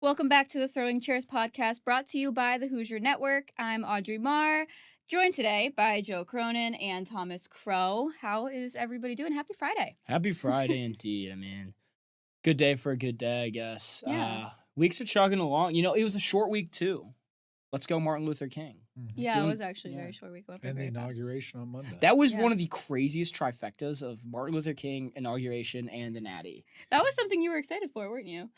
Welcome back to the Throwing Chairs podcast brought to you by the Hoosier Network. I'm Audrey Marr, joined today by Joe Cronin and Thomas Crow. How is everybody doing? Happy Friday. Happy Friday indeed. I mean, good day for a good day, I guess. Yeah. Weeks are chugging along. You know, it was a short week too. Let's go Martin Luther King. Yeah, it was actually a very short week. And the inauguration on Monday. That was one of the craziest trifectas of Martin Luther King, inauguration, and the Natty. That was something you were excited for, weren't you?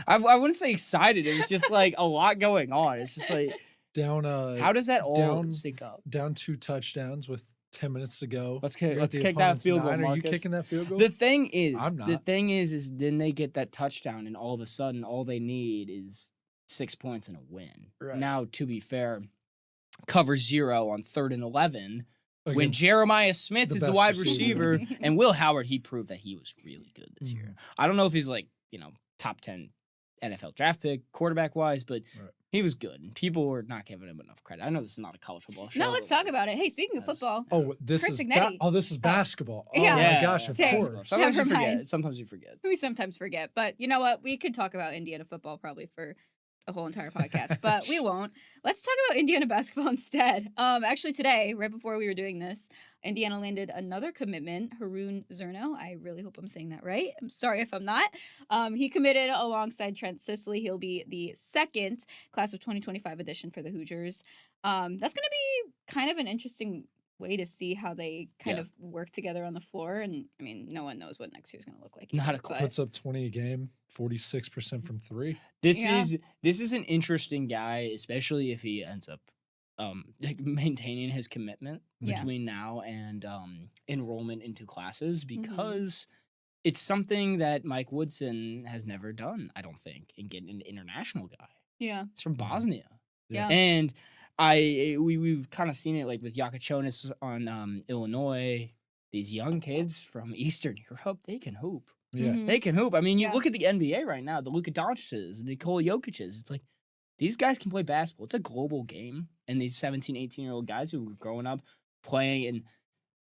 I wouldn't say excited. It was just like a lot going on. It's just like, how does that all sync up? Down 2 touchdowns with 10 minutes to go. Let's kick that field goal, Marcus. Are you kicking that field goal? The thing is, I'm not. Then they get that touchdown, and all of a sudden, all they need is 6 points and a win. Right. Now, to be fair, cover 0 on 3rd and 11 when Against Jeremiah Smith is the best wide receiver. receiver, and Will Howard, he proved that he was really good this year. I don't know if he's like, top 10 NFL draft pick, quarterback-wise, but he was good, and people were not giving him enough credit. I know this is not a college football show. No, let's talk about it. Hey, speaking of football. Oh, this Kurt is Signetti. this is basketball. Oh Yeah. my gosh, of Dang. course. Sometimes you Never forget. mind. Sometimes you forget. We sometimes forget, but you know what? We could talk about Indiana football probably for a whole entire podcast, but we won't. Let's talk about Indiana basketball instead. Actually today, right before we were doing this, Indiana landed another commitment, Haroon Zerno. I really hope I'm saying that right. I'm sorry if I'm not. He committed alongside Trent Sisley. He'll be the second class of 2025 edition for the Hoosiers. That's going to be kind of an interesting way to see how they kind of work together on the floor. And I mean, no one knows what next year's going to look like. Not a clue. Puts up 20 a game, 46% from 3. This is an interesting guy, especially if he ends up maintaining his commitment between now and enrollment into classes, because it's something that Mike Woodson has never done, I don't think, in getting an international guy. Yeah. It's from Bosnia. Yeah. And we've kind of seen it like with Yakachonis on Illinois. These young kids from Eastern Europe, they can hoop. Yeah. They can hoop. I mean, you look at the NBA right now, the Luka Doncic's, the Nikola Jokic's. It's like, these guys can play basketball. It's a global game. And these 17, 18-year-old guys who are growing up playing,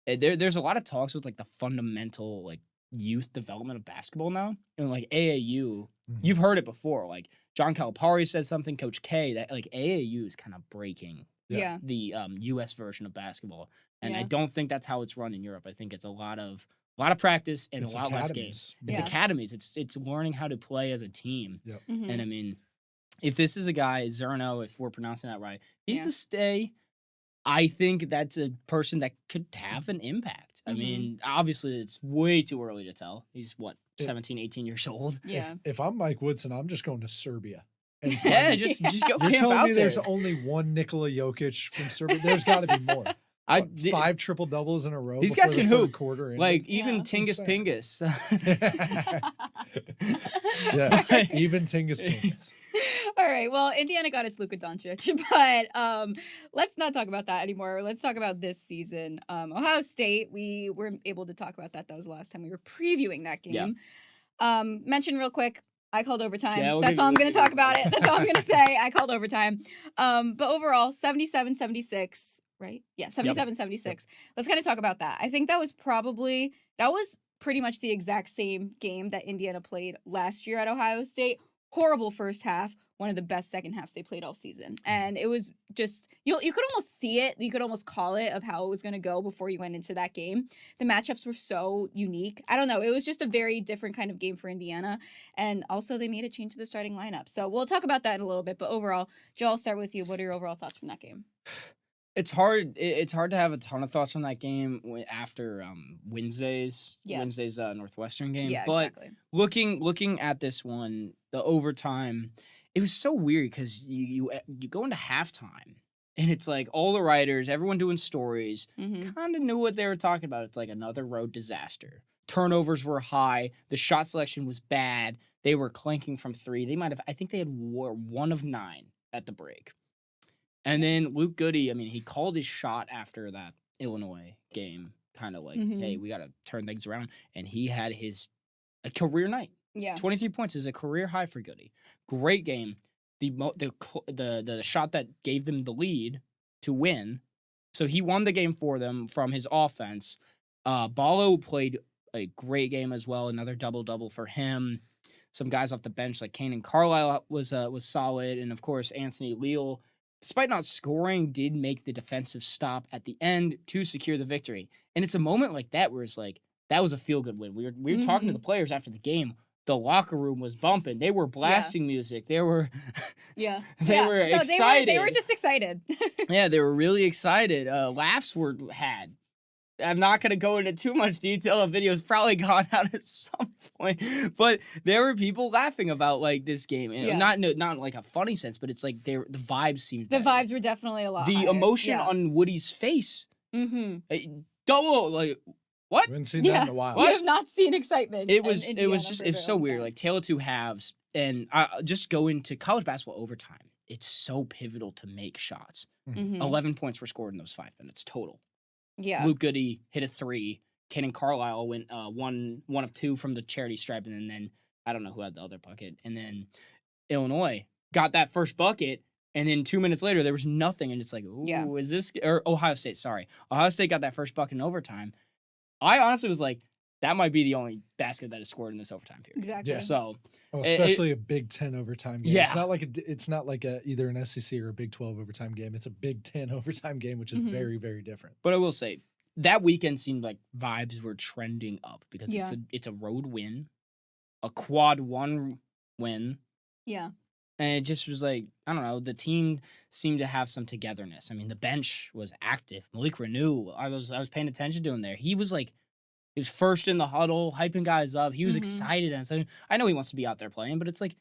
and there's a lot of talks with like the fundamental like youth development of basketball now. And like AAU, you've heard it before. Like John Calipari said something, Coach K, that like AAU is kind of breaking the U.S. version of basketball. And I don't think that's how it's run in Europe. I think it's a lot of practice and a lot less games. It's academies. It's learning how to play as a team. Yep. And I mean, if this is a guy, Zerno, if we're pronouncing that right, he's to stay. I think that's a person that could have an impact. I mean, obviously, it's way too early to tell. He's, 17, 18 years old? Yeah. If I'm Mike Woodson, I'm just going to Serbia. And Yeah, just go You're camp telling out me there. there's only one Nikola Jokic from Serbia? There's got to be more. 5 triple doubles in a row. These guys before can the third hoop. Quarter Like, even Insane. Tingus Pingus. Yes, even Tingus Pingus. All right. Well, Indiana got its Luka Doncic, but let's not talk about that anymore. Let's talk about this season. Ohio State, we were able to talk about that. That was the last time we were previewing that game. Mention real quick, I called overtime. Yeah, That's all I'm going to talk about it. That's all I'm going to say. I called overtime. But overall, 77-76, right? Yeah, 77-76. Let's kind of talk about that. I think that was pretty much the exact same game that Indiana played last year at Ohio State. Horrible first half, one of the best second halves they played all season. And it was just, you could almost see it. You could almost call it of how it was going to go before you went into that game. The matchups were so unique. I don't know. It was just a very different kind of game for Indiana. And also they made a change to the starting lineup. So we'll talk about that in a little bit. But overall, Joe, I'll start with you. What are your overall thoughts from that game? It's hard. It's hard to have a ton of thoughts on that game after Wednesday's Northwestern game. Yeah, but exactly. Looking at this one, the overtime, it was so weird because you go into halftime and it's like all the writers, everyone doing stories, kind of knew what they were talking about. It's like another road disaster. Turnovers were high. The shot selection was bad. They were clanking from 3. I think they had 1 of 9 at the break. And then Luke Goody, I mean, he called his shot after that Illinois game, kind of like, hey, we got to turn things around. And he had a career night. Yeah. 23 points is a career high for Goody. Great game. The shot that gave them the lead to win. So he won the game for them from his offense. Ballo played a great game as well. Another double-double for him. some guys off the bench like Kane and Carlisle was solid, and of course Anthony Leal, despite not scoring, did make the defensive stop at the end to secure the victory. And it's a moment like that where it's like that was a feel good win. We were talking to the players after the game. The locker room was bumping. They were blasting music. They were they were excited. They were just excited. Yeah, they were really excited. Laughs were had. I'm not going to go into too much detail. The video's probably gone out at some point, but there were people laughing about like this game. And not in like a funny sense, but it's like the vibes seemed better. Vibes were definitely a lot The higher. emotion on Woody's face. Double like what? We haven't seen that in a while. We have not seen excitement. It was so weird. Like Taylor two halves, and just go into college basketball overtime. It's so pivotal to make shots. 11 points were scored in those 5 minutes total. Yeah. Luke Goody hit a 3. Kaden Carlisle went one of 2 from the charity stripe, and then I don't know who had the other bucket. And then Illinois got that first bucket, and then 2 minutes later there was nothing, and it's like, ooh, is this or Ohio State? Sorry, Ohio State got that first bucket in overtime. I honestly was like, that might be the only basket that is scored in this overtime period. Exactly. Yeah. So, especially a Big Ten overtime game. Yeah. It's not like either an SEC or a Big 12 overtime game. It's a Big Ten overtime game, which is very, very different. But I will say that weekend seemed like vibes were trending up because it's a road win, a quad 1 win. Yeah. And it just was like, I don't know, the team seemed to have some togetherness. I mean, the bench was active. Malik Renew, I was paying attention to him there. He was first in the huddle, hyping guys up. He was excited. And so I know he wants to be out there playing, but it's like,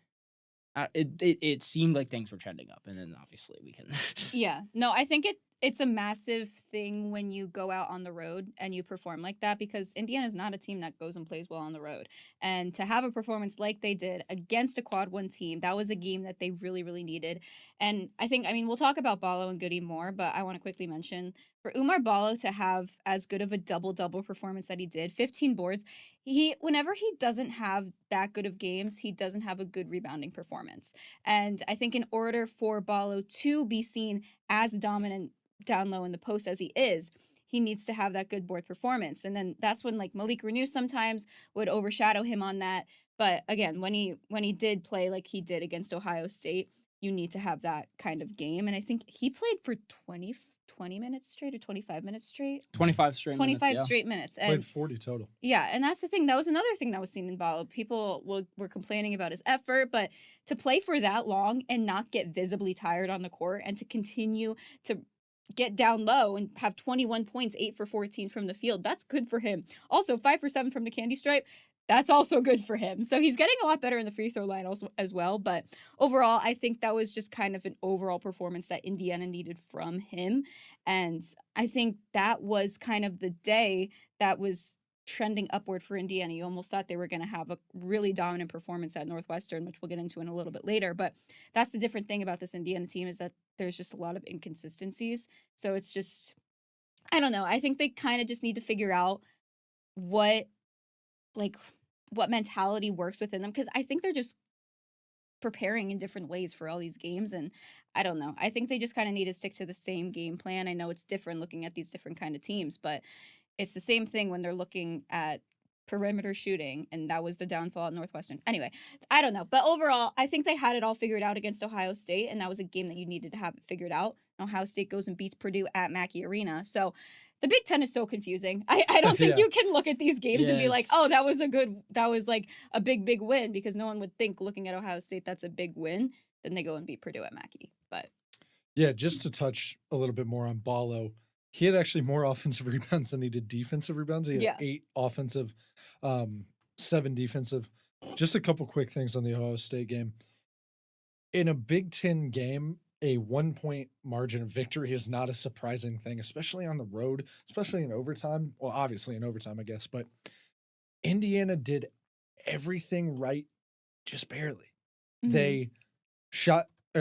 it seemed like things were trending up. And then obviously we can. Yeah. No, I think it's a massive thing when you go out on the road and you perform like that, because Indiana is not a team that goes and plays well on the road. And to have a performance like they did against a quad 1 team, that was a game that they really, really needed. And I mean, we'll talk about Ballo and Goody more, but I want to quickly mention for Oumar Ballo to have as good of a double-double performance that he did, 15 boards, whenever he doesn't have that good of games, he doesn't have a good rebounding performance. And I think in order for Ballo to be seen as dominant down low in the post as he is, he needs to have that good board performance. And then that's when like Malik Renew sometimes would overshadow him on that. But again, when he did play like he did against Ohio State, you need to have that kind of game. And I think he played for 20 minutes straight or 25 minutes straight. 25 straight 25 minutes, straight minutes. And Played 40 total. Yeah, and that's the thing. That was another thing that was seen in Ballo. People were complaining about his effort, but to play for that long and not get visibly tired on the court and to continue to get down low and have 21 points, 8 for 14 from the field, that's good for him. Also, 5 for 7 from the candy stripe, that's also good for him. So he's getting a lot better in the free throw line also as well. But overall, I think that was just kind of an overall performance that Indiana needed from him. And I think that was kind of the day that was trending upward for Indiana. You almost thought they were going to have a really dominant performance at Northwestern, which we'll get into in a little bit later. But that's the different thing about this Indiana team, is that there's just a lot of inconsistencies. So it's just, I don't know. I think they kind of just need to figure out what mentality works within them, because I think they're just preparing in different ways for all these games, and I don't know. I think they just kind of need to stick to the same game plan. I know it's different looking at these different kind of teams, but it's the same thing when they're looking at perimeter shooting, and that was the downfall at Northwestern. Anyway, I don't know. But overall, I think they had it all figured out against Ohio State, and that was a game that you needed to have it figured out. Ohio State goes and beats Purdue at Mackey Arena. So the Big Ten is so confusing. I don't think you can look at these games and be like, oh, that was like a big win, because no one would think looking at Ohio State that's a big win. Then they go and beat Purdue at Mackey. But yeah, just to touch a little bit more on Ballo, he had actually more offensive rebounds than he did defensive rebounds. He had 8 offensive, 7 defensive. Just a couple quick things on the Ohio State game. In a Big Ten game, a 1-point margin of victory is not a surprising thing, especially on the road, especially in overtime. Well, obviously in overtime, I guess, but Indiana did everything right, just barely. Mm-hmm. They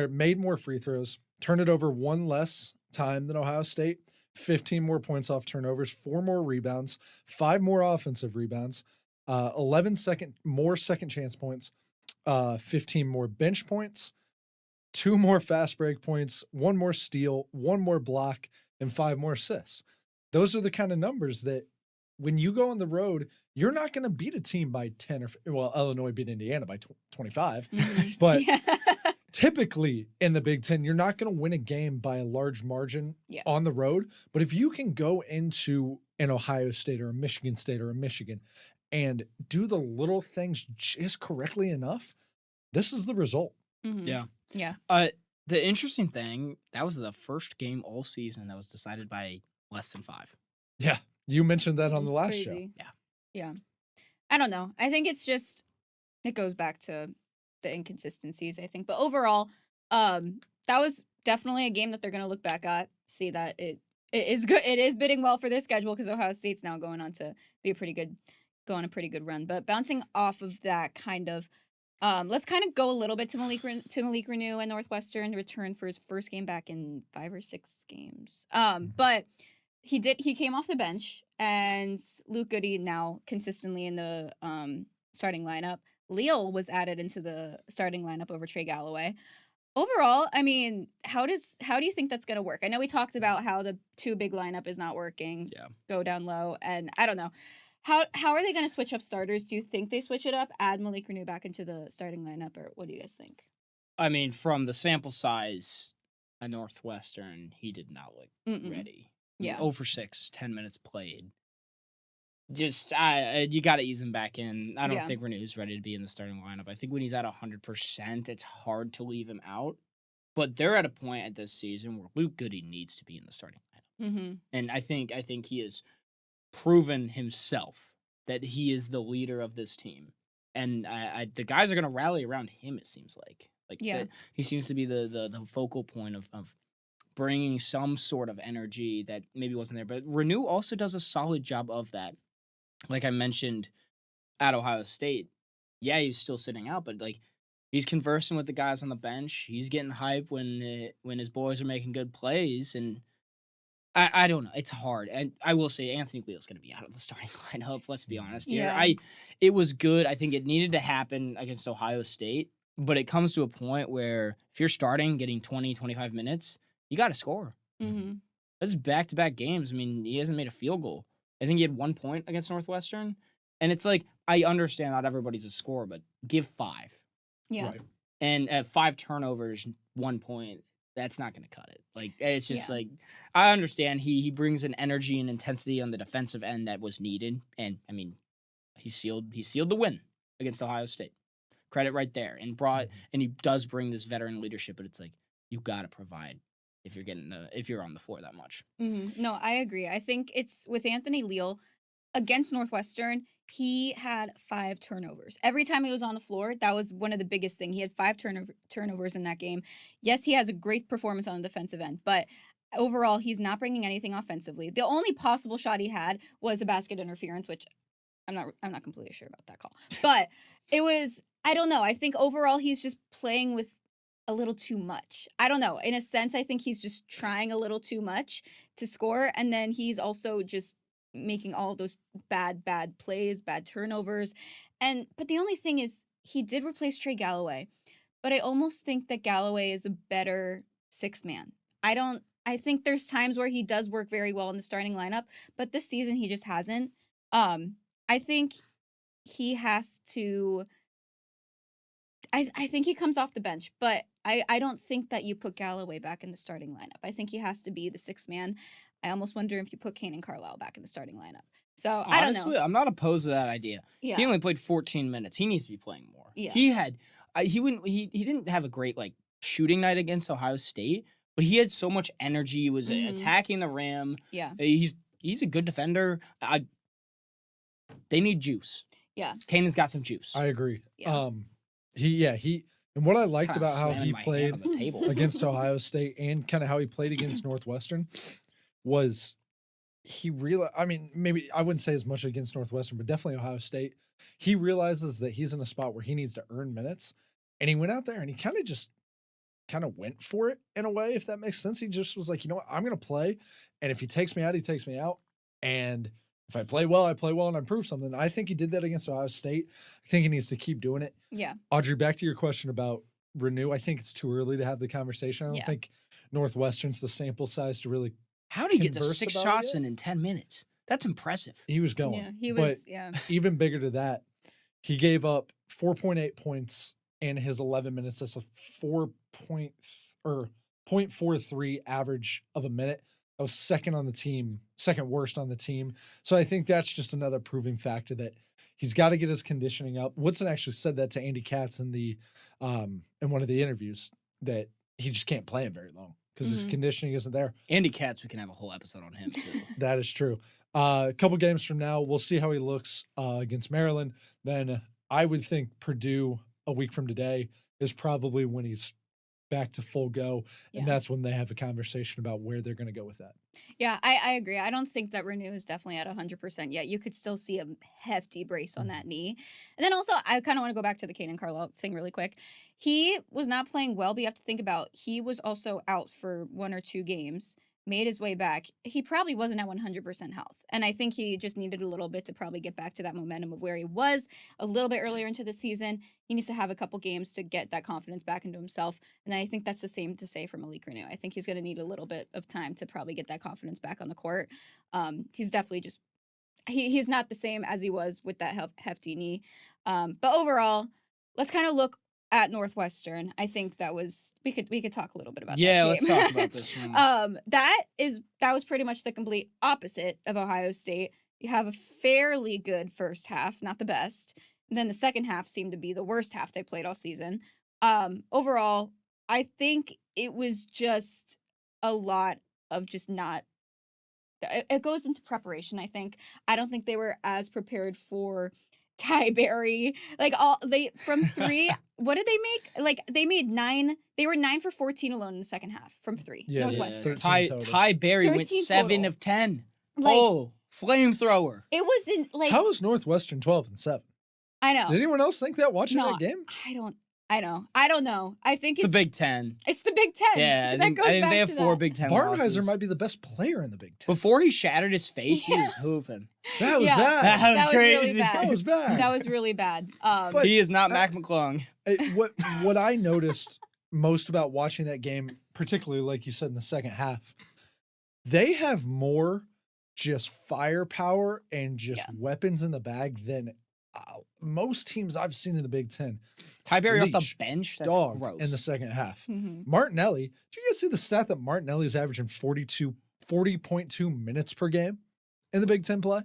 made more free throws, turned it over 1 less time than Ohio State, 15 more points off turnovers, 4 more rebounds, 5 more offensive rebounds, 11 more second chance points, 15 more bench points, 2 more fast break points, 1 more steal, 1 more block, and 5 more assists. Those are the kind of numbers that when you go on the road, you're not going to beat a team by 10 or Illinois beat Indiana by 25. But typically in the Big Ten, you're not going to win a game by a large margin on the road. But if you can go into an Ohio State or a Michigan State or a Michigan and do the little things just correctly enough, this is the result. Yeah. The interesting thing, that was the first game all season that was decided by less than 5. Yeah. You mentioned that on the last show. Yeah. I don't know. I think it's just, it goes back to the inconsistencies, I think. But overall, that was definitely a game that they're going to look back at, see that it is good. It is bidding well for their schedule because Ohio State's now going on to be go on a pretty good run. But bouncing off of that kind of, let's kind of go a little bit to Malik Reneau and Northwestern return for his first game back in 5 or 6 games. But he came off the bench, and Luke Goody now consistently in the starting lineup. Leal was added into the starting lineup over Trey Galloway. Overall, I mean, how do you think that's going to work? I know we talked about how the 2 big lineup is not working. Yeah. Go down low, and I don't know. How are they going to switch up starters? Do you think they switch it up, add Malik Reneau back into the starting lineup, or what do you guys think? I mean, from the sample size at Northwestern, he did not look ready. Yeah. 0 for 6, 10 minutes played. Just, you got to ease him back in. I don't think Reneau's ready to be in the starting lineup. I think when he's at 100%, it's hard to leave him out. But they're at a point at this season where Luke Goody needs to be in the starting lineup. And I think he has proven himself that he is the leader of this team. And the guys are going to rally around him, it seems like. He seems to be the focal point of bringing some sort of energy that maybe wasn't there. But Reneau also does a solid job of that. Like I mentioned at Ohio State, he's still sitting out, but like he's conversing with the guys on the bench. He's getting hype when his boys are making good plays, and I don't know. It's hard, and I will say Anthony Leal's going to be out of the starting lineup. Let's be honest here. It was good. I think it needed to happen against Ohio State, but it comes to a point where if you're starting, getting 20, 25 minutes, you got to score. This is back-to-back games. I mean, he hasn't made a field goal. I think he had 1 point against Northwestern. And it's like, I understand not everybody's a scorer, but give 5. Yeah. Right. And at 5 turnovers, 1 point, that's not going to cut it. Like, it's just like, I understand he brings an energy and intensity on the defensive end that was needed. And, I mean, he sealed the win against Ohio State. Credit right there. And he does bring this veteran leadership, but it's like, you got to provide if you're on the floor that much. No, I agree. I think it's with Anthony Leal against Northwestern, he had 5 turnovers. Every time he was on the floor, that was one of the biggest things. He had 5 turnovers in that game. Yes, he has a great performance on the defensive end, but overall, he's not bringing anything offensively. The only possible shot he had was a basket interference, which I'm not completely sure about that call. But it was, I don't know. I think overall, he's just playing with a little too much. I don't know. In a sense, I think he's just trying a little too much to score. And then he's also just making all those bad plays, bad turnovers. But the only thing is he did replace Trey Galloway. But I almost think that Galloway is a better 6th man. I think there's times where he does work very well in the starting lineup, but this season he just hasn't. I think he has to I think he comes off the bench, but I don't think that you put Galloway back in the starting lineup. I think he has to be the 6th man. I almost wonder if you put Kane and Carlisle back in the starting lineup. So I don't know. Honestly, I'm not opposed to that idea. Yeah. He only played 14 minutes. He needs to be playing more. Yeah. He didn't have a great like shooting night against Ohio State, but he had so much energy. He was attacking the rim. Yeah. He's a good defender. They need juice. Yeah. Kanan's got some juice. I agree. Yeah. He and what I liked Kinda about how slamming he my hand played on the table. against Ohio State and kind of how he played against Northwestern was he realized, I mean, maybe I wouldn't say as much against Northwestern, but definitely Ohio State. He realizes that he's in a spot where he needs to earn minutes. And he went out there and he kind of went for it in a way, if that makes sense. He just was like, you know what, I'm going to play. And if he takes me out, he takes me out. And if I play well, I play well and I prove something. I think he did that against Ohio State. I think he needs to keep doing it. Yeah. Audrey, back to your question about Reneau. I think it's too early to have the conversation. I don't think Northwestern's the sample size to really. How did he get to converse 6 about shots it? in 10 minutes? That's impressive. He was going. Yeah, he But was. Yeah. even bigger to that, he gave up 4.8 points in his 11 minutes. That's a 0.43 average of a minute. That was second worst on the team. So I think that's just another proving factor that he's got to get his conditioning up. Woodson actually said that to Andy Katz in one of the interviews, that he just can't play him very long because his conditioning isn't there. Andy Katz, we can have a whole episode on him too. That is true. A couple games from now, we'll see how he looks against Maryland. Then I would think Purdue a week from today is probably when he's back to full go. Yeah. And that's when they have a conversation about where they're going to go with that. Yeah, I agree. I don't think that Renew is definitely at 100% yet. You could still see a hefty brace on that knee. And then also, I kind of want to go back to the Caden Carlisle thing really quick. He was not playing well, but you have to think about he was also out for 1 or 2 games, made his way back. He probably wasn't at 100% health. And I think he just needed a little bit to probably get back to that momentum of where he was a little bit earlier into the season. He needs to have a couple games to get that confidence back into himself. And I think that's the same to say for Malik Renew. I think he's going to need a little bit of time to probably get that confidence back on the court. He's definitely just, he's not the same as he was with that hefty knee. But overall, let's kind of look at Northwestern. I think that was we could talk a little bit about that game. Let's talk about this one. That was pretty much the complete opposite of Ohio State. You have a fairly good first half, not the best. And then the second half seemed to be the worst half they played all season. Overall, I think it was just a lot of just not. It goes into preparation, I think. I don't think they were as prepared for Ty Berry. Like from 3, what did they make? Like they made 9. They were 9 for 14 alone in the second half from 3. Yeah, Northwestern. Ty Berry went 7 total. of 10. Like, Flamethrower. it wasn't like How is Northwestern 12-7? I know. Did anyone else think that watching that game? I don't know. I think It's the Big Ten. It's the Big Ten. Yeah, that goes back they have to 4 that. Big Ten Barnheiser losses. might be the best player in the Big Ten. Before he shattered his face, he was hooping. That was Yeah. bad. That was That was crazy. really bad. That was bad. That was really bad. But- He is not Mac McClung. What I noticed most about watching that game, particularly like you said in the second half, they have more just firepower and just weapons in the bag than most teams I've seen in the Big Ten. Ty Berry off the Leach, bench? That's Dog gross. in the second half. Mhm. Martinelli, did you guys see the stat that Martinelli's averaging 40.2 minutes per game in the Big Ten play?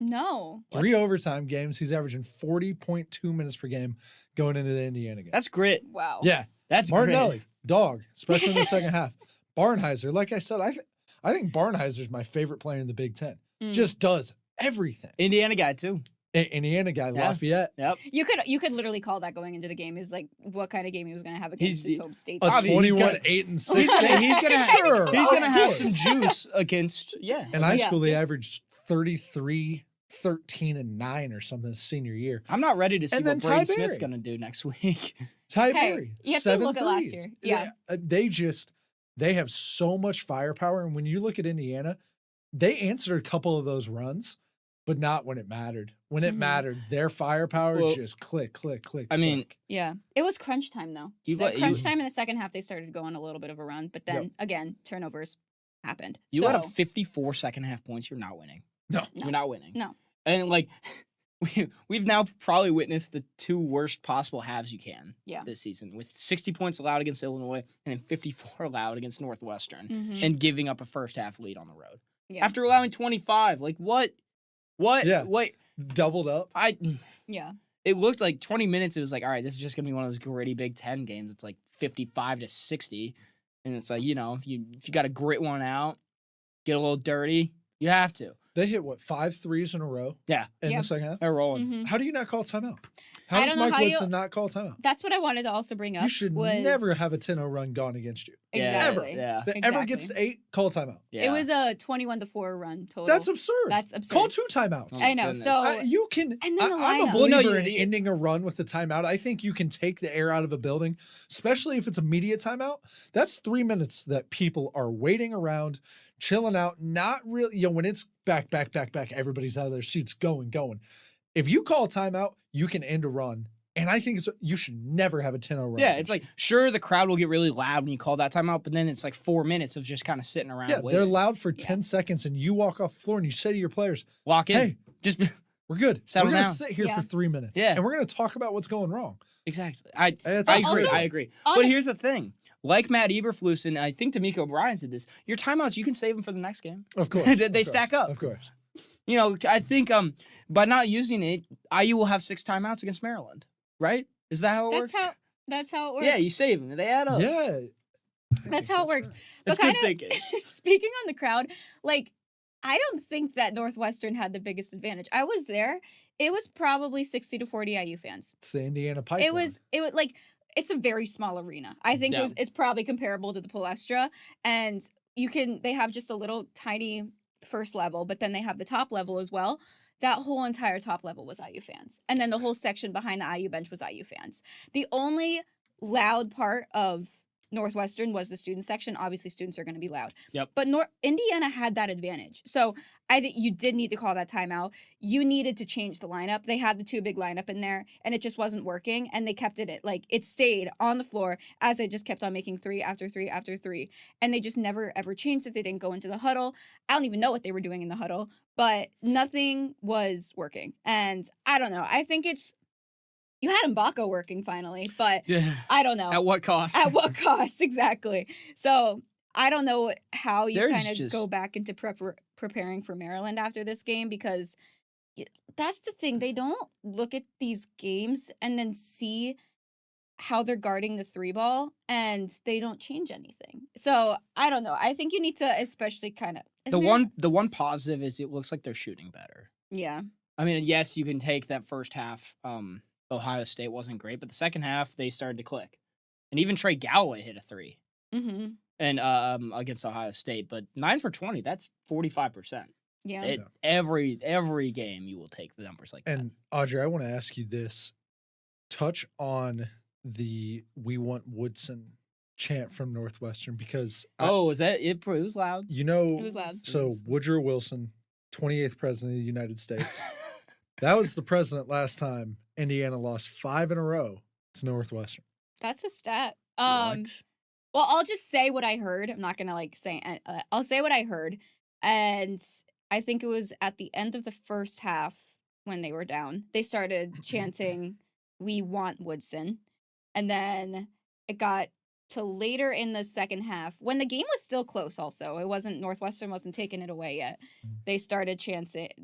No. 3 overtime games. He's averaging 40.2 minutes per game going into the Indiana game. That's grit. Wow. Yeah. That's Martinelli, grit. dog, especially in the second half. Barnheiser, like I said, I think Barnheiser's my favorite player in the Big Ten. Mm. Just does everything. Indiana guy, too. Indiana guy, Yeah. Lafayette. Yep. You could literally call that going into the game is like what kind of game he was going to have against his home state. A Obvi- he's 21, gonna- 8 and 6. He's gonna Sure, He's of going to have course. some juice against, In high Yeah. school, they averaged 33, 13, and 9 or something his senior year. I'm not ready to see And what then Braden Ty Smith's Berry. going to do next week. Ty Hey, Berry, you have to 7 look at last threes. year. Yeah. They have so much firepower. And when you look at Indiana, they answered a couple of those runs, but not when it mattered. When it Mhm. mattered, their firepower Well, just click. I mean, Yeah. It was crunch time though. You So let- crunch you- time in the second half they started going a little bit of a run, but then Yep. again, turnovers happened. you so, let up 54 second half points, you're not winning. No. You're not winning. No. And like we've now probably witnessed the 2 worst possible halves you can Yeah. this season, with 60 points allowed against Illinois and then 54 allowed against Northwestern, Mhm. and giving up a first half lead on the road Yeah. after allowing 25. Like what? Yeah. What? doubled up. Yeah. It looked like 20 minutes. It was like, all right, this is just gonna be one of those gritty Big Ten games. It's like 55-60, and it's like, if you got to grit one out, get a little dirty, you have to. They hit 5 threes in a row Yeah, in Yeah. the second half. they're rolling. Mhm. How do you not call timeout? How I does don't know Mike how you- Woodson not call timeout? That's what I wanted to also bring up. You should was, never have a 10-0 run gone against you. Exactly. Yeah, If it ever gets to 8, call timeout. yeah. It was a 21-4 run total. That's absurd. That's absurd. Call 2 timeouts. I know. Goodness. So You can. And then the I'm a lineup. Well, no, believer in you- ending a run with the timeout. I think you can take the air out of a building, especially if it's a media timeout. That's 3 minutes that people are waiting around, chilling out, not really. When it's back, everybody's out of their seats, going. If you call a timeout, you can end a run And I think you should never have a 10-0 run. Yeah, it's like, sure, the crowd will get really loud when you call that timeout, but then it's like 4 minutes of just kind of sitting around waiting. They're loud for 10 seconds, and you walk off the floor and you say to your players, lock in. hey, just we're good. Settle we're going to down. sit here for 3 minutes. Yeah. And we're going to talk about what's going wrong. Exactly. I agree. Also, but here's the thing. Like Matt Eberflus, and I think D'Amico O'Brien said this, your timeouts, you can save them for the next game. Of course. They stack up. Of course. You know, I think by not using it, IU will have 6 timeouts against Maryland, right? Is that how it works? That's how it works. Yeah, you save them. They add up. Yeah. That's how it works. Right. That's But good thinking. Speaking on the crowd, like, I don't think that Northwestern had the biggest advantage. I was there. It was probably 60 to 40 IU fans. It's the Indiana Pipeline. It was like, it's a very small arena. I think it's probably comparable to the Palestra, and they have just a little tiny first level, but then they have the top level as well. That whole entire top level was IU fans. And then the whole section behind the IU bench was IU fans. The only loud part of Northwestern was the student section. Obviously, students are going to be loud. Yep. But Indiana had that advantage. So I think you did need to call that timeout. You needed to change the lineup. They had the 2 big lineup in there, and it just wasn't working. And they kept it like it stayed on the floor as they just kept on making 3 after 3 after 3. And they just never ever changed it. They didn't go into the huddle. I don't even know what they were doing in the huddle, but nothing was working. And I don't know. I think you had Mbako working finally, but I don't know. At what cost? At what cost, exactly. So I don't know how you kind of go back into preparing for Maryland after this game, because that's the thing. They don't look at these games and then see how they're guarding the 3 ball, and they don't change anything. So I don't know. I think you need to especially kind of... The one positive is it looks like they're shooting better. Yeah. I mean, yes, you can take that first half. Ohio State wasn't great, but the second half they started to click, and even Trey Galloway hit a 3, and against Ohio State. But 9 for 20, that's 45%. Yeah. Every game you will take the numbers like that. And Audrey, I want to ask you this: touch on the "We Want Woodson" chant from Northwestern, because was that it? It was loud. You know, it was loud. So Woodrow Wilson, 28th president of the United States. That was the president last time Indiana lost 5 in a row to Northwestern. That's a stat. What? Well, I'll just say what I heard. I'm not gonna say. I'll say what I heard, and I think it was at the end of the first half when they were down. They started chanting, "We want Woodson," and then it got to later in the second half when the game was still close. Also, it wasn't Northwestern wasn't taking it away yet. They started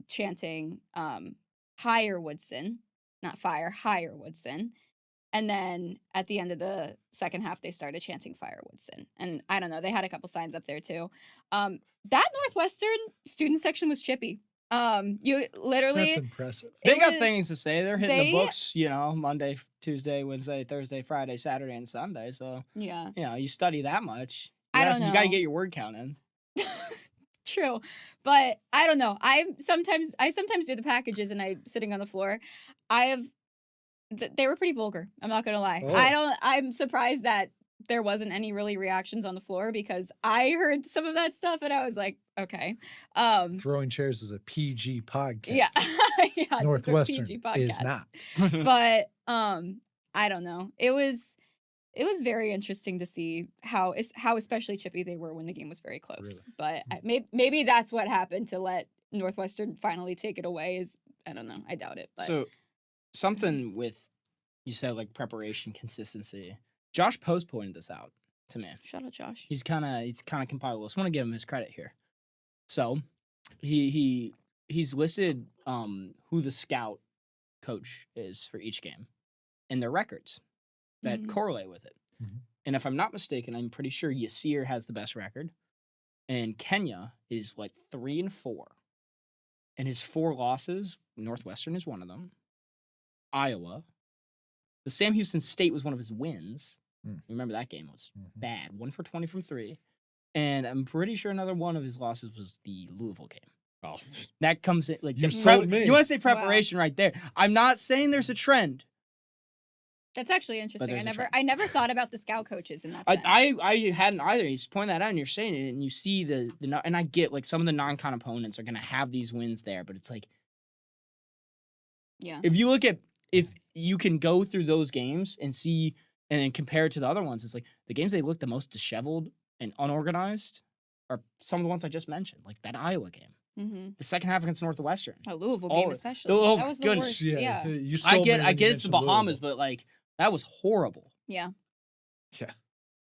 chanting higher Woodson, not fire, higher Woodson. And then at the end of the second half, they started chanting fire Woodson. And I don't know, they had a couple signs up there too. That Northwestern student section was chippy. You literally... That's impressive. They got things to say. They're hitting the books, Monday, Tuesday, Wednesday, Thursday, Friday, Saturday, and Sunday. So, yeah. You study that much. I don't know. You got to get your word count in. True, but I don't know. I sometimes do the packages and I'm sitting on the floor. They were pretty vulgar. I'm not gonna lie. Oh. I'm surprised that there wasn't any really reactions on the floor, because I heard some of that stuff and I was like, okay. Throwing Chairs is a PG podcast. Yeah, yeah. Northwestern PG podcast. is not. But I don't know. It was very interesting to see how especially chippy they were when the game was very close. Really? But maybe that's what happened to let Northwestern finally take it away. I don't know. I doubt it. But. So something with, you said, like, preparation, consistency. Josh Post pointed this out to me. Shout out Josh. He's kind of compiled this. I want to give him his credit here. So he's listed who the scout coach is for each game and their records that correlate with it. Mm-hmm. And if I'm not mistaken, I'm pretty sure Yasir has the best record, and Kenya is like 3-4. And his 4 losses, Northwestern is one of them. Iowa. The Sam Houston State was one of his wins. Remember that game was bad. 1 for 20 from 3. And I'm pretty sure another one of his losses was the Louisville game. Oh, that comes in like you sold me. You want to say preparation right there. I'm not saying there's a trend. That's actually interesting. I never thought about the scout coaches in that sense. I hadn't either. You just point that out and you're saying it, and you see the and I get, like, some of the non-con opponents are gonna have these wins there, but it's like, yeah. If you look at if you can go through those games and see and then compare it to the other ones, it's like the games they look the most disheveled and unorganized are some of the ones I just mentioned, like that Iowa game. Mm-hmm. The second half against Northwestern. A Louisville game, especially. Oh, that was the goodness. worst. Yeah, Yeah. you I sold me get when you it's the mentioned Bahamas, Louisville. but like that was horrible. Yeah. Yeah.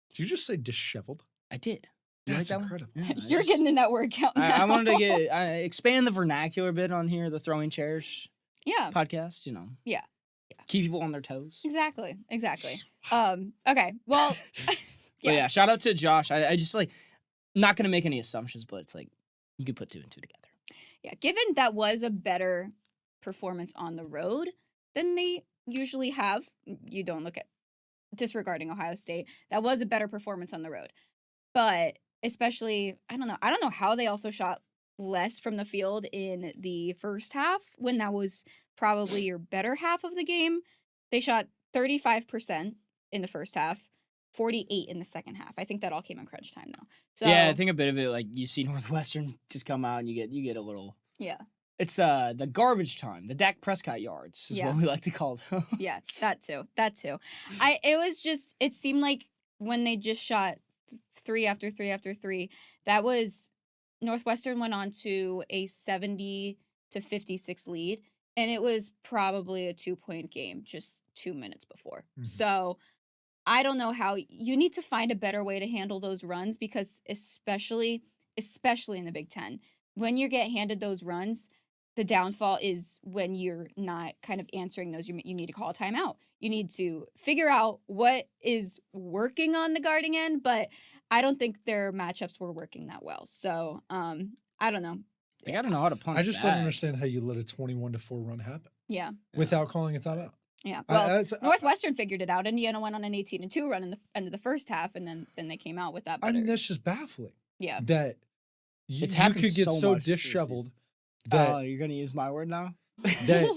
Did you just say disheveled? I did. You like That's that one? incredible. Yeah, You're getting in that word count now. I wanted to expand the vernacular a bit on here, the Throwing Chairs Yeah. podcast, you know. Yeah. Keep people on their toes. Exactly. Okay. Well, But yeah, shout out to Josh. I just like not gonna make any assumptions, but it's like you can put 2 and 2 together. yeah. Given that was a better performance on the road than they usually have, you don't look at disregarding Ohio State. That was a better performance on the road, but especially I don't know how they also shot less from the field in the first half when that was probably your better half of the game. They shot 35% in the first half, 48 in the second half. I think that all came in crunch time though. So Yeah, I think a bit of it, like you see Northwestern just come out and you get a little. yeah. It's the garbage time, the Dak Prescott yards is what we like to call them. Yeah, that too. It seemed like when they just shot 3 after 3 after 3, that was Northwestern went on to a 70-56 lead, and it was probably a 2-point game just 2 minutes before. Mhm. So I don't know how you need to find a better way to handle those runs because especially in the Big Ten, when you get handed those runs, the downfall is when you're not kind of answering those. You need to call a timeout. You need to figure out what is working on the guarding end, but I don't think their matchups were working that well. So I don't know. They got to know how to punch. I just don't back. understand how you let a 21-4 run happen Yeah. without calling a timeout. Yeah. Well, It's- Northwestern figured it out. Indiana went on an 18-2 run in the end of the first half, and then they came out with that. I mean, that's just baffling. Yeah. That you It's could happened get so so much this disheveled season. that Oh, you're gonna use my word now? that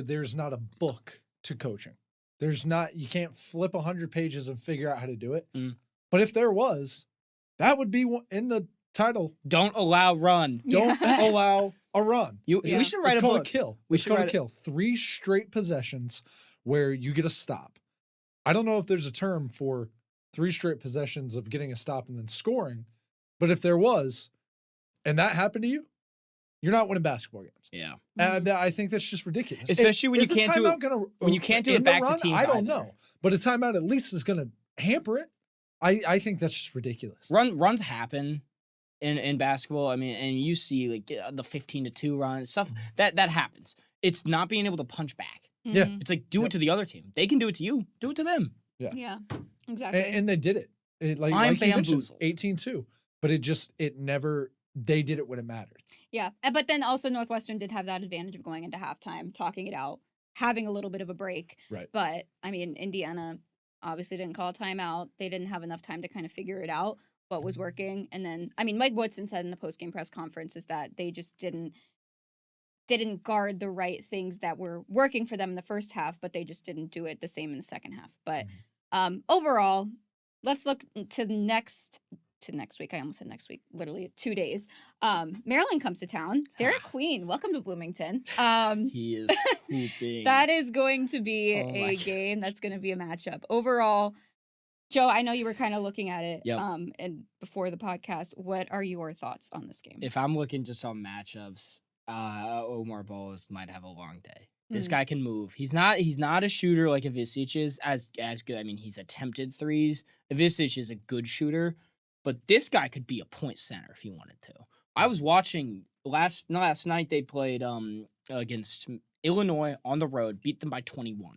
there's not a book to coaching. You can't flip 100 pages and figure out how to do it. Mm. But if there was, that would be in the title. Don't allow run. Don't allow a run. We should write It's a called book. a kill. We It's should called a write kill. 3 straight possessions where you get a stop. I don't know if there's a term for 3 straight possessions of getting a stop and then scoring, but if there was, and that happened to you, you're not winning basketball games. Yeah. And I think that's just ridiculous. Especially when Is you a can't do it- timeout gonna when you can't do it end the back to run? teams I don't either. know, but a timeout at least is going to hamper it. I think that's just ridiculous. Runs happen in basketball. I mean, and you see like the 15-2 run stuff that happens. It's not being able to punch back. Yeah. Mhm. It's like do it to the other team. They can do it to you. Do it to them. Yeah. Exactly. And they did it. Like I'm you mentioned, bamboozled. 18-2, but it never. They did it when it mattered. Yeah, but then also Northwestern did have that advantage of going into halftime, talking it out, having a little bit of a break. Right. But, I mean, Indiana obviously didn't call a timeout. They didn't have enough time to kind of figure it out, what was working. And then, I mean, Mike Woodson said in the postgame press conference is that they just didn't guard the right things that were working for them in the first half, but they just didn't do it the same in the second half. But overall, let's look to next week. I almost said next week, literally 2 days. Maryland comes to town. Derek Queen, welcome to Bloomington. He is hooping. That is going to be Oh my a game. That's going to be a matchup. Overall, Joe, I know you were kind of looking at it Yep. and before the podcast. What are your thoughts on this game? If I'm looking just on matchups, Omar Bolas might have a long day. This Mhm. guy can move. He's not a shooter like Ivisic is as good. I mean, he's attempted threes. Ivisic is a good shooter, but this guy could be a point center if he wanted to. I was watching last night they played against Illinois on the road, beat them by 21.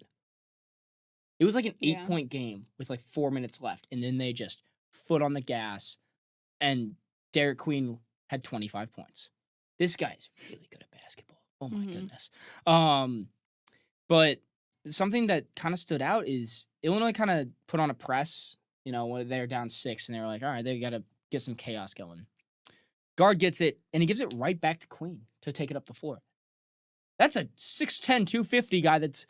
It was like an 8-point game with like 4 minutes left, and then they just foot on the gas, and Derek Queen had 25 points. This guy is really good at basketball. Oh my Mhm. goodness. But something that kind of stood out is Illinois kind of put on a press, when they're down 6 and they're like, all right, they got to get some chaos going. Guard gets it and he gives it right back to Queen to take it up the floor. That's a 6'10", 250 guy that's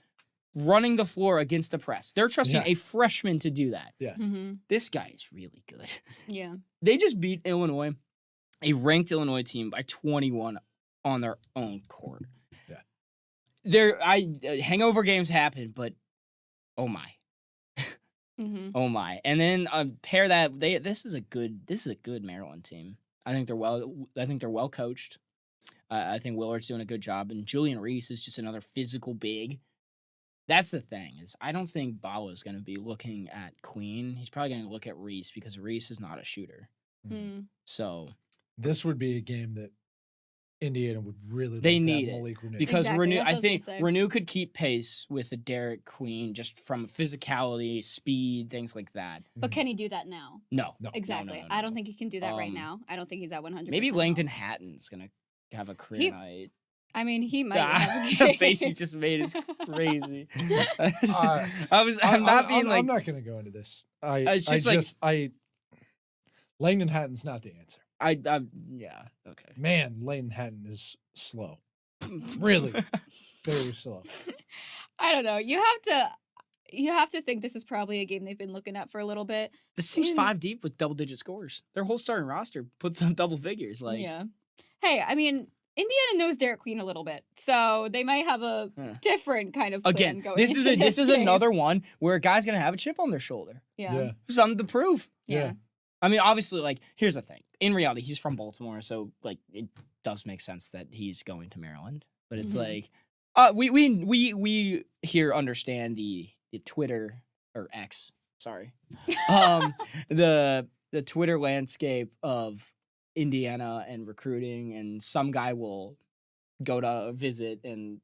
running the floor against the press. They're trusting a freshman to do that. Yeah. Mm-hmm. This guy is really good. Yeah. They just beat Illinois, a ranked Illinois team, by 21 on their own court. Yeah. hangover games happen, but oh my. Mm-hmm. Oh my. And then pair that this is a good Maryland team. I think they're well coached. I think Willard's doing a good job, and Julian Reese is just another physical big. That's the thing, is I don't think Balo's going to be looking at Queen. He's probably going to look at Reese because Reese is not a shooter. Mm. So this would be a game that Indiana would really they like to need have it Malik Renew. because Exactly, Renew. that's what I I was think gonna say. Renew could keep pace with the Derek Queen just from physicality, speed, things like that. But can he do that now? No, Exactly. no. I don't think he can do that right now. I don't think he's at 100%. Maybe Langdon Hatton's going to have a career night. I mean, he might have a The game. face you just made is crazy. I'm not going to go into this. Langdon Hatton's not the answer. Yeah, okay. Man, Langdon Hatton is slow. Really, very slow. I don't know. You have to think this is probably a game they've been looking at for a little bit. This team's 5 deep with double-digit scores. Their whole starting roster puts on double figures. Like, yeah. Hey, I mean, Indiana knows Derek Queen a little bit, so they might have a different kind of plan again, going this into is game. another one where a guy's gonna have a chip on their shoulder. Yeah. Something to prove. Yeah. I mean, obviously, like, here's the thing. In reality, he's from Baltimore, so like it does make sense that he's going to Maryland. But it's like, we here understand the Twitter or X, sorry, the Twitter landscape of Indiana and recruiting, and some guy will go to visit, and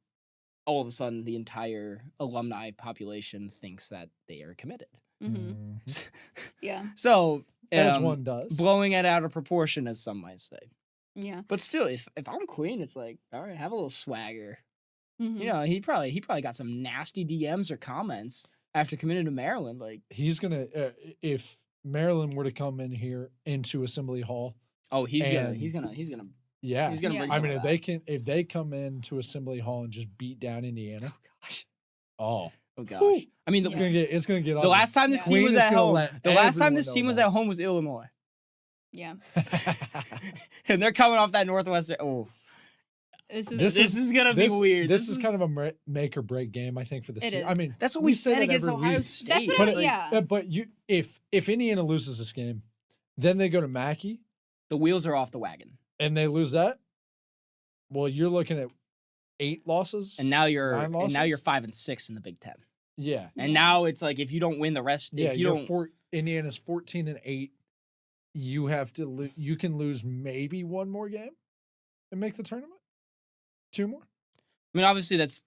all of a sudden, the entire alumni population thinks that they are committed. Mm-hmm. Yeah. So. As one does. Blowing it out of proportion, as some might say. Yeah. But still, if I'm Queen, it's like, all right, have a little swagger. Mm-hmm. You know, he probably got some nasty DMs or comments after committing to Maryland. Like, he's gonna if Maryland were to come in here into Assembly Hall. Oh, he's gonna. Yeah, he's gonna. Yeah. Bring I mean, if they come into Assembly Hall and just beat down Indiana. Oh gosh. Oh gosh. Whew. I mean, it's gonna get the last time this team was at home. The last time this team was at at home was Illinois. Yeah. And they're coming off that Northwestern. Oh. This is gonna be weird. This is kind of a make or break game, I think, for the season. I mean, that's what we said against Ohio week. State. That's what But if Indiana loses this game, then they go to Mackey. The wheels are off the wagon. And they lose that. Well, you're looking at 8 losses. And now you're 9 losses? 5 and 6 in the Big Ten. Yeah. And now it's like, if you don't win the rest, if you don't, Indiana's 14 and 8. You have to you can lose maybe one more game and make the tournament. 2 more. I mean, obviously that's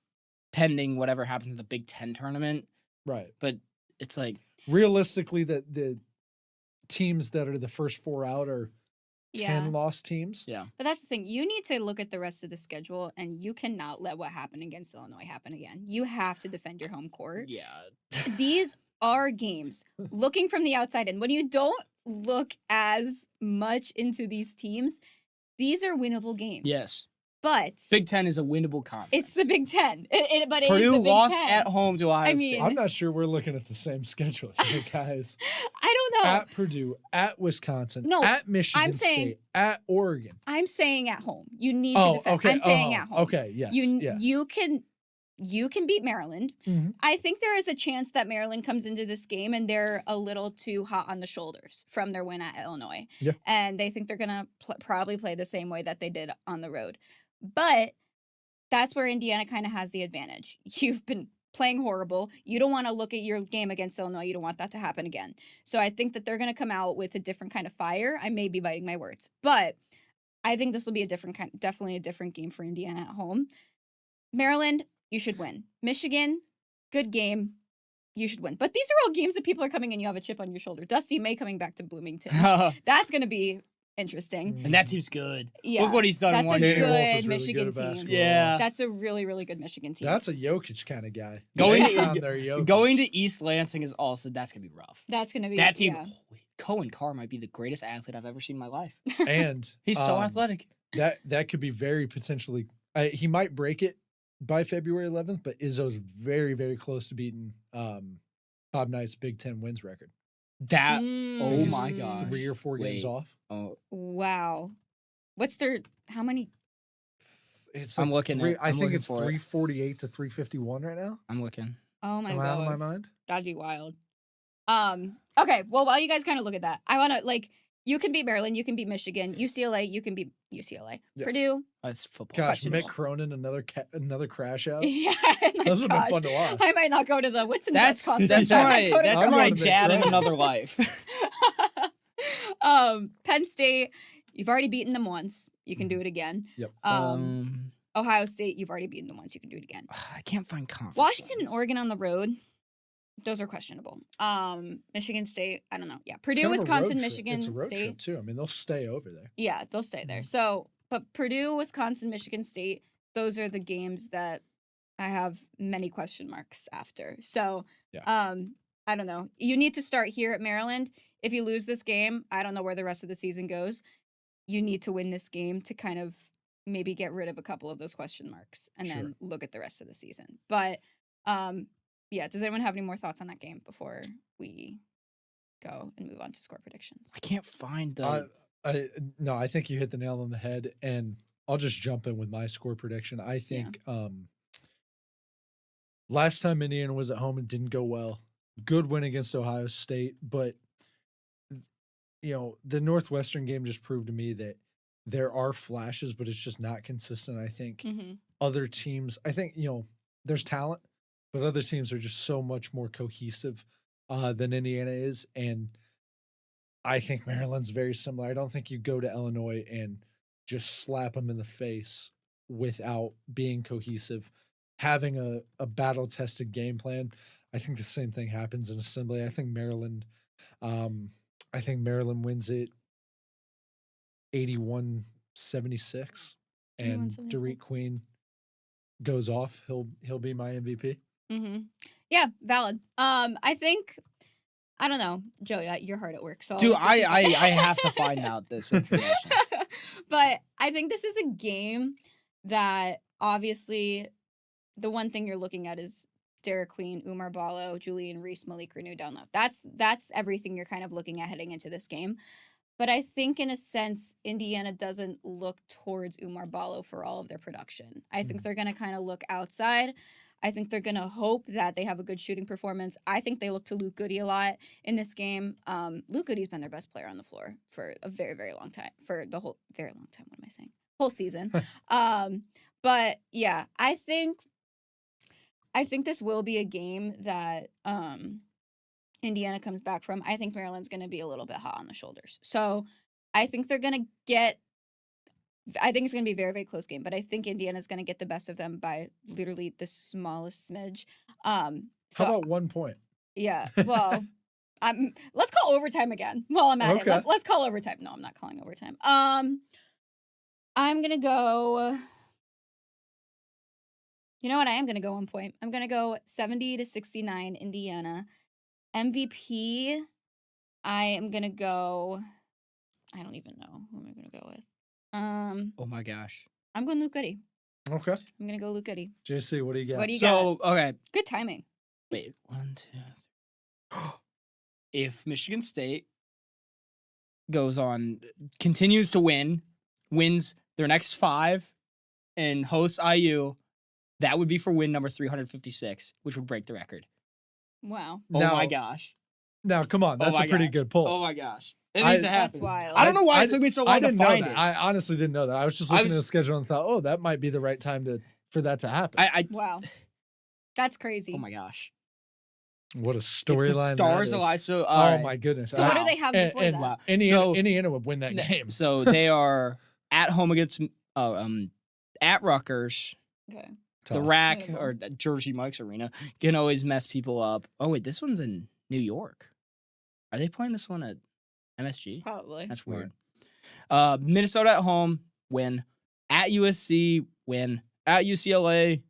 pending whatever happens in the Big Ten tournament. Right. But it's like, realistically, the teams that are the first 4 out are 10 loss teams. Yeah. But that's the thing. You need to look at the rest of the schedule, and you cannot let what happened against Illinois happen again. You have to defend your home court. Yeah. These are games. Looking from the outside in, when you don't look as much into these teams, these are winnable games. Yes. But Big Ten is a winnable conference. it's the Big Ten. But it Purdue is the Big lost Ten. at home to Ohio State. I'm not sure we're looking at the same schedule here, guys. I don't know. At Purdue, at Wisconsin, No, at Michigan I'm saying- State, at Oregon. I'm saying at home. You need to defend. Okay. I'm saying at home. Okay, yes. yes. You can beat Maryland. Mhm. I think there is a chance that Maryland comes into this game and they're a little too hot on the shoulders from their win at Illinois. Yeah. And they think they're going to probably play the same way that they did on the road. But that's where Indiana kind of has the advantage. You've been playing horrible. You don't want to look at your game against Illinois. You don't want that to happen again. So I think that they're going to come out with a different kind of fire. I may be biting my words, but I think this will be a different kind, definitely a different game for Indiana at home. Maryland, you should win. Michigan, good game. You should win. But these are all games that people are coming in. You have a chip on your shoulder. Dusty May coming back to Bloomington. That's going to be interesting. And that team's good. Yeah. Look what he's done. That's in one a game. good Wolf is really Michigan good at team. basketball. Yeah. That's a really, really good Michigan team. That's a Jokic kind of guy. Going Based to- on their Jokic. Going to East Lansing is also, that's going to be rough. That's going to be That team, Yeah. holy, Cohen Carr might be the greatest athlete I've ever seen in my life. And He's so athletic. That could be very potentially. He might break it by February 11th, but Izzo's very, very close to beating Bob Knight's Big Ten wins record. That, oh He's my gosh. 3 or 4 games Wait. off. Oh, Wow. What's their, how many? It's I'm like looking three, at- I I'm think looking it's for it. 348 to 351 right now. I'm looking. Oh my Am I out of my god. mind? That'd be wild. Okay, well, while you guys kind of look at that, I want to, like, you can beat Maryland, you can beat Michigan, UCLA, you can beat UCLA. Yeah. Purdue, That's football. Gosh, questionable. Mick Cronin, another crash out. yeah, my Those have been gosh. fun to watch. I might not go to the Whitson That's press conference. that's I my might go to that's I'm my going to Mick dad in Cronin. another life. Penn State, you've already beaten them once. You can do it again. Yep. Ohio State, you've already beaten them once. You can do it again. I can't find conference. Washington and wins. Oregon on the road, those are questionable. Michigan State, I don't know. Yeah, It's Purdue, kind of a road Wisconsin, trip. Michigan It's a road State. trip too. I mean, they'll stay over there. Yeah, they'll stay there. Mhm. So, but Purdue, Wisconsin, Michigan State, those are the games that I have many question marks after. So, Yeah. I don't know. You need to start here at Maryland. If you lose this game, I don't know where the rest of the season goes. You need to win this game to kind of maybe get rid of a couple of those question marks and Sure. then look at the rest of the season. But yeah, does anyone have any more thoughts on that game before we go and move on to score predictions? I can't find the. No, I think you hit the nail on the head, and I'll just jump in with my score prediction. I think last time Indiana was at home, it didn't go well. Good win against Ohio State, but the Northwestern game just proved to me that there are flashes, but it's just not consistent. I think other teams, there's talent, but other teams are just so much more cohesive than Indiana is, and I think Maryland's very similar. I don't think you go to Illinois and just slap them in the face without being cohesive, having a battle-tested game plan. I think the same thing happens in Assembly. I think Maryland wins it 81-76, and 81-76. Derek Queen goes off. He'll be my MVP. Yeah, valid. I think, I don't know, Joe. You're hard at work, so Dude, I'll let you I keep going. have to find out this information. But I think this is a game that obviously the one thing you're looking at is Derek Queen, Umar Ballo, Julian Reese, Malik Renew down low. That's everything you're kind of looking at heading into this game. But I think in a sense, Indiana doesn't look towards Umar Ballo for all of their production. I think they're going to kind of look outside. I think they're going to hope that they have a good shooting performance. I think they look to Luke Goody a lot in this game. Luke Goody's been their best player on the floor for a very, very long time. For the whole, very long time, what am I saying? Whole season. But yeah, I think this will be a game that Indiana comes back from. I think Maryland's going to be a little bit hot on the shoulders. So I think they're going to I think it's going to be a very, very close game, but I think Indiana's going to get the best of them by literally the smallest smidge. How about 1 point? Yeah, well, let's call overtime again while I'm at Okay. it. Let's call overtime. No, I'm not calling overtime. I'm going to go... You know what? I am going to go 1 point. I'm going to go 70-69 Indiana. MVP, I am going to go... I don't even know who am I going to go with. Oh my gosh. I'm going Luke Goody. Okay. I'm going to go Luke Goody. JC, what do you got? What do you So, okay. Good timing. Wait, 1, 2, 3. If Michigan State continues to wins their next 5, and hosts IU, that would be for win number 356, which would break the record. Wow. Oh Now- my gosh. Now, come on. That's my a pretty gosh. good pull. Oh my gosh. It needs to happen. That's wild. I don't know why it took me so long I to didn't know find that. it. I honestly didn't know that. I was just looking at the schedule and thought, oh, that might be the right time for that to happen. Wow. That's crazy. Oh my gosh. What a If the storyline. stars that is. alive. So, Oh my goodness. So what do they have before and, that? Wow. Indiana would win that game. So they are at home against at Rutgers. Okay. The Tough. Rack Notable. or the Jersey Mike's Arena can always mess people up. Oh wait, this one's in New York. Are they playing this one at MSG? Probably. That's weird. Minnesota at home, win. At USC, win. At UCLA,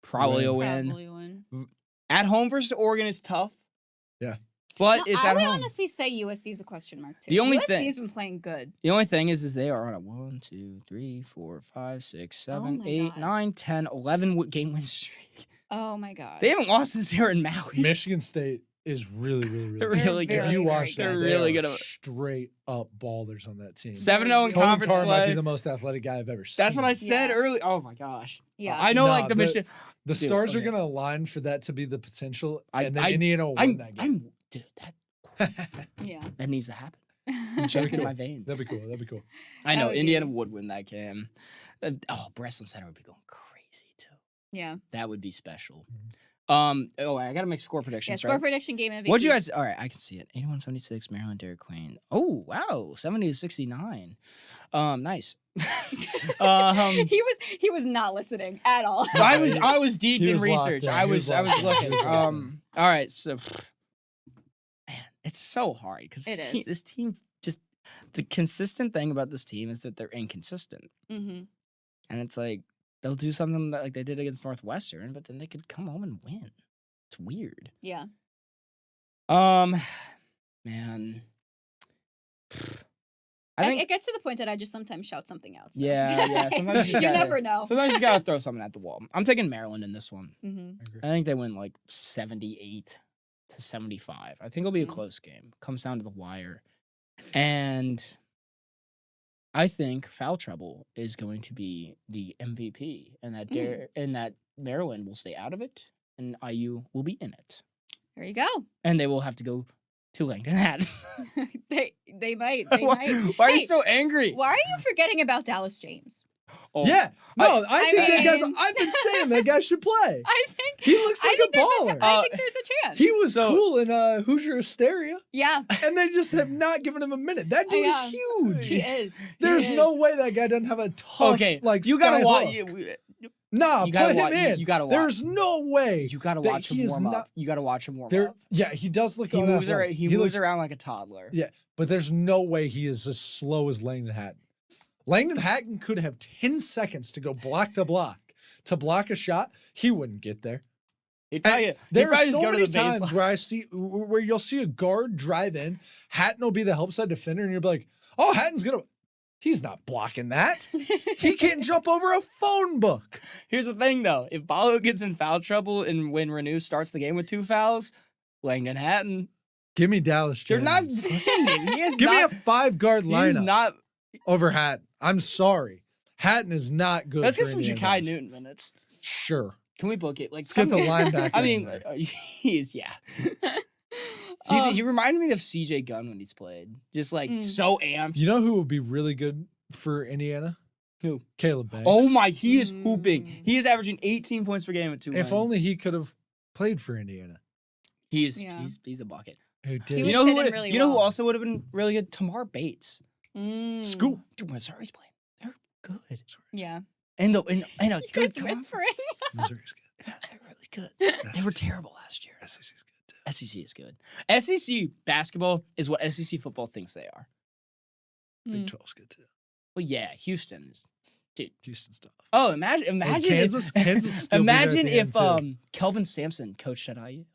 probably a win. Probably win. At home versus Oregon is tough. Yeah. But No, it's I at would home. honestly say USC is a question mark too. The only USC's thing- been playing good. The only thing is they are on a 1, 2, 3, 4, 5, 6, 7, my 8, God. 9, 10, 11 game win streak. Oh my god. They haven't lost since they were in Maui. Michigan State is really, really, really They're good. really good. If you watch They're that, really they good. are straight up ballers on that team. 7-0 in Colin conference Carr might play. be the most athletic guy I've ever seen. That's what I said Yeah. earlier. Oh my gosh. Yeah. I know, Nah, like the mission. The Dude, stars are okay. going to align for that to be the potential, I- and then I- Indiana will win that game. Dude, Yeah. that needs to happen. That'd Check be in cool. my veins. That'd be cool. That'd be cool. I That know would Indiana be- would win that game. Breslin Center would be going crazy too. Yeah. That would be special. Mm-hmm. I gotta make score predictions. Yeah. Score right? prediction game MVP. What'd you guys? All right, I can see it. 81-76, Maryland, Dairy Queen. Oh wow, 70-69. Nice. He was not listening at all. I was deep He in was locked research. in. I He was was locked in. looking. He was locked in. All right, so man, it's so hard because It is. this team just the consistent thing about this team is that they're inconsistent, Mm-hmm. and it's like they'll do something that, like they did against Northwestern, but then they could come home and win. It's weird. Yeah. Man. It gets to the point that I just sometimes shout something out. So. Yeah. Sometimes you you gotta- never know. Sometimes you gotta throw something at the wall. I'm taking Maryland in this one. Mm-hmm. I agree. I think they win like 78-75. I think it'll be a Mhm. close game. Comes down to the wire. And I think foul trouble is going to be the MVP, and that Maryland will stay out of it, and IU will be in it. There you go. And they will have to go to Langdon Hat. they might. They why might. are you Hey, so angry? Why are you forgetting about Dallas James? Oh, Yeah. No, I think that guy's. mean- I've been saying that guy should play. I think He looks like a baller. I think there's a chance. He was So- cool in Hoosier Hysteria, Yeah, and they just have not given him a minute. That dude Yeah. is huge. he is. He There's is. no way that guy doesn't have a tough, Okay, like, you gotta sky watch. hook. Nah, You gotta put him watch. in. You gotta watch. There's no way. You gotta that watch he him is warm not- up. You gotta watch him warm There, up. yeah, he does look. He moves unathletic. around. He moves looks, around like a toddler. Yeah, but there's no way he is as slow as Langdon Hatton. Langdon Hatton could have 10 seconds to go block to block a shot. He wouldn't get there. He'd probably, There are just so go to many the times baseline. where you'll see a guard drive in, Hatton will be the help side defender, and you'll be like, "Oh, Hatton's gonna." He's not blocking that. He can't jump over a phone book. Here's the thing, though: if Ballo gets in foul trouble and when Renew starts the game with 2 fouls, Langdon Hatton, Give me Dallas they're Jones. not playing. He is Give me not. a 5-guard He's lineup not. over Hatton. I'm sorry. Hatton is not good. Let's for get some Indiana Ja'Kai Hoosiers. Newton minutes. Sure. Can we book it? Like, Let's get the some- linebacker I in mean, there. he Oh. he reminded me of CJ Gunn when he's played. Just like so amped. You know who would be really good for Indiana? Who? Caleb Banks. Oh my, he is hooping. Mm. He is averaging 18 points per game at 2 If only he could have played for Indiana. he's Yeah. he's a bucket. Who He did? would You know fit who in would- really you know who well. also would have been really good? Tamar Bates. Scoop. Dude, Missouri's playing. They're good. Yeah. And a good You guys conference. whispering. Missouri's good. Yeah, they're really good. They were terrible last year. SEC's good too. SEC is good. SEC basketball is what SEC football thinks they are. Big 12's good too. Well, yeah, Houston is. Houston stuff. Oh, imagine Kansas. Kansas. Still be there at imagine the end, if too. Kelvin Sampson coached at IU.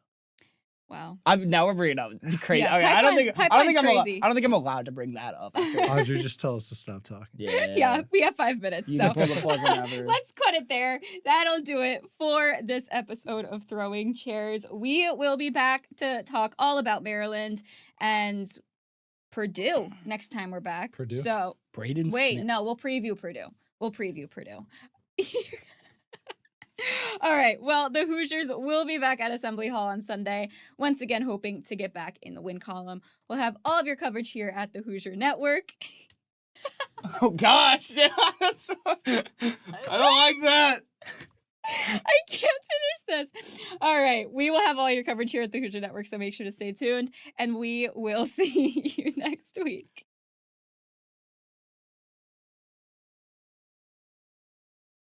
Wow. Now we're bringing up the crazy. Yeah, okay, I don't pipeline's think crazy. I don't think I'm allowed to bring that up. after- Audrey, just tell us to stop talking. Yeah, we have 5 minutes. You so can pull the plug whenever. let's cut it there. That'll do it for this episode of Throwing Chairs. We will be back to talk all about Maryland and Purdue next time we're back. Purdue? So Braden wait, Smith. no, we'll preview Purdue. All right. Well, the Hoosiers will be back at Assembly Hall on Sunday. Once again, hoping to get back in the win column. We'll have all of your coverage here at the Hoosier Network. Oh gosh, I don't like that. I can't finish this. All right. We will have all your coverage here at the Hoosier Network, so make sure to stay tuned, and we will see you next week.